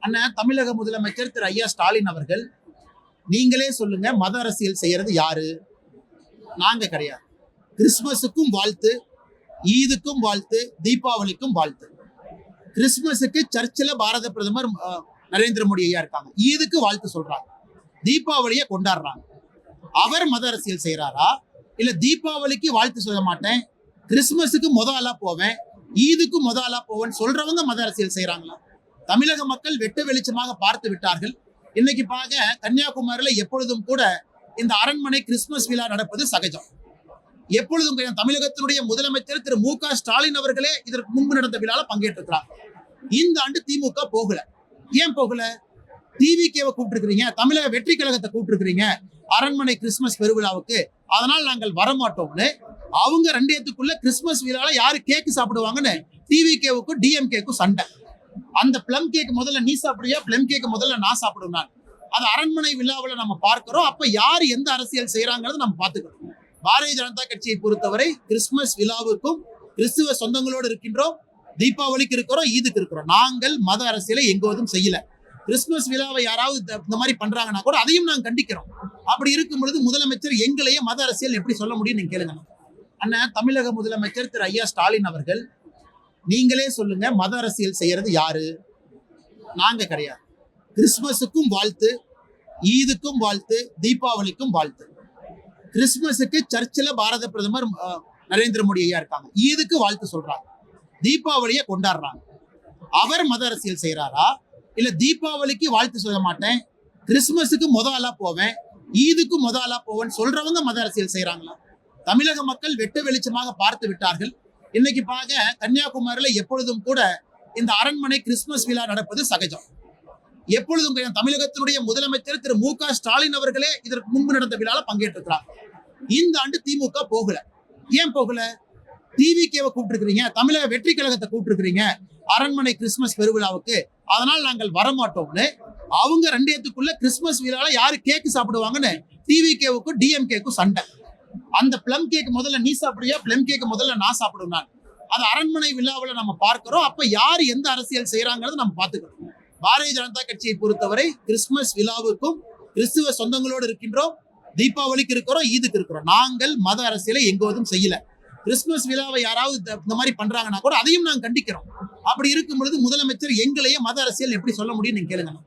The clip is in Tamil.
அண்ணன் தமிழக முதலமைச்சர் திரு ஐயா ஸ்டாலின் அவர்கள், நீங்களே சொல்லுங்க, மத அரசியல் செய்யறது யாரு? நாங்க கிடையாது. கிறிஸ்துமஸுக்கும் வாழ்த்து, ஈதுக்கும் வாழ்த்து, தீபாவளிக்கும் வாழ்த்து. கிறிஸ்துமஸுக்கு சர்ச்சில் பாரத பிரதமர் நரேந்திர மோடி ஐயா இருக்காங்க. ஈதுக்கு வாழ்த்து சொல்றாங்க, தீபாவளியை கொண்டாடுறாங்க. அவர் மத அரசியல் செய்யறாரா? இல்ல தீபாவளிக்கு வாழ்த்து சொல்ல மாட்டேன், கிறிஸ்துமஸுக்கு ஆளா போவேன், ஈதுக்கு ஆளா போவேன் சொல்றவங்க மத அரசியல் செய்யறாங்களா? தமிழக மக்கள் வெட்ட வெளிச்சமாக பார்த்து விட்டார்கள். இன்னைக்கு பார்க்க கன்னியாகுமரியில எப்பொழுதும் கூட இந்த அரண்மனை கிறிஸ்துமஸ் விழா நடப்பது சகஜம். எப்பொழுதும் தமிழகத்தினுடைய முதலமைச்சர் திரு மு.க. ஸ்டாலின் அவர்களே இதற்கு முன்பு நடந்த விழால பங்கேற்றிருக்கிறார். இந்த ஆண்டு திமுக போகல. ஏன் போகல? டிவிகேவை கூப்பிட்டுருக்கீங்க, தமிழக வெற்றி கழகத்தை கூப்பிட்டுருக்கீங்க அரண்மனை கிறிஸ்துமஸ் பெருவிழாவுக்கு, அதனால் நாங்கள் வரமாட்டோம்னு அவங்க ரெண்டேத்துக்குள்ள கிறிஸ்துமஸ் விழால யாரு கேக்கு சாப்பிடுவாங்கன்னு டிவிகேவுக்கும் டிஎம்கேக்கும் சண்டை. அந்த பிளம் கேக் முதல்ல நீ சாப்பிடுறியா, பிளம் கேக் முதல்ல நான் சாப்பிடுவேன். அது அரண்மனை விழாவில் நம்ம பார்க்கிறோம். அப்ப யார் எந்த அரசியல் செய்யறாங்கிறது நம்ம பார்த்துக்கணும். பாரதிய ஜனதா கட்சியை பொறுத்தவரை கிறிஸ்துமஸ் விழாவுக்கும் கிறிஸ்துவ சொந்தங்களோடு இருக்கின்றோம், தீபாவளிக்கு இருக்கிறோம், ஈதுக்கு இருக்கிறோம். நாங்கள் மத அரசியலை எங்கோதும் செய்யல. கிறிஸ்துமஸ் விழாவை யாராவது இந்த மாதிரி பண்றாங்கன்னா கூட அதையும் நாங்கள் கண்டிக்கிறோம். அப்படி இருக்கும் பொழுது முதலமைச்சர் எங்களையே மத அரசியல் எப்படி சொல்ல முடியும் நீங்க கேளுங்க. அண்ணன் தமிழக முதலமைச்சர் திரு ஐயா ஸ்டாலின் அவர்கள், நீங்களே சொல்லுங்க, மத அரசியல் செய்யறது யாரு? நாங்க கிடையாது. கிறிஸ்துமஸுக்கும் வாழ்த்து, ஈதுக்கும் வாழ்த்து, தீபாவளிக்கும் வாழ்த்து. கிறிஸ்துமஸுக்கு சர்ச்சில் பாரத பிரதமர் நரேந்திர மோடி ஐயா இருக்காங்க. ஈதுக்கு வாழ்த்து சொல்றாங்க, தீபாவளியை கொண்டாடுறாங்க. அவர் மத அரசியல் செய்யறாரா? இல்ல தீபாவளிக்கு வாழ்த்து சொல்ல மாட்டேன், கிறிஸ்துமஸுக்கு ஆளா போவேன், ஈதுக்கு ஆளா போவேன் சொல்றவங்க மத அரசியல் செய்யறாங்களா? தமிழக மக்கள் வெட்ட வெளிச்சமாக பார்த்து விட்டார்கள். இன்னைக்கு பார்க்க கன்னியாகுமரியில எப்பொழுதும் கூட இந்த அரண்மனை கிறிஸ்துமஸ் விழா நடப்பது சகஜம். எப்பொழுதும் தமிழகத்தினுடைய முதலமைச்சர் திரு மு.க. ஸ்டாலின் அவர்களே இதற்கு முன்பு நடந்த விழால பங்கேற்றிருக்கிறார். இந்த ஆண்டு திமுக போகல. ஏன் போகல? டிவிகேவை கூப்பிட்டுருக்கீங்க, தமிழக வெற்றி கழகத்தை கூப்பிட்டுருக்கீங்க அரண்மனை கிறிஸ்துமஸ் பெருவிழாவுக்கு, அதனால் நாங்கள் வரமாட்டோம்னு அவங்க ரெண்டேத்துக்குள்ள கிறிஸ்துமஸ் விழால யாரு கேக்கு சாப்பிடுவாங்கன்னு டிவிகேவுக்கும் டிஎம்கேக்கும் சண்டை. அந்த பிளம் கேக் முதல்ல நீ சாப்பிடுறியா, பிளம் கேக் முதல்ல நான் சாப்பிடுவேன். அது அரண்மனை விழாவில் நம்ம பார்க்கிறோம். அப்ப யார் எந்த அரசியல் செய்யறாங்கிறது நம்ம பார்த்துக்கணும். பாரதிய ஜனதா கட்சியை பொறுத்தவரை கிறிஸ்துமஸ் விழாவுக்கும் கிறிஸ்துவ சொந்தங்களோடு இருக்கின்றோம், தீபாவளிக்கு இருக்கிறோம், ஈதுக்கு இருக்கிறோம். நாங்கள் மத அரசியலை எங்கோதும் செய்யல. கிறிஸ்துமஸ் விழாவை யாராவது இந்த மாதிரி பண்றாங்கன்னா கூட அதையும் நாங்கள் கண்டிக்கிறோம். அப்படி இருக்கும் பொழுது முதலமைச்சர் எங்களையே மத அரசியல் எப்படி சொல்ல முடியும் நீங்க கேளுங்க.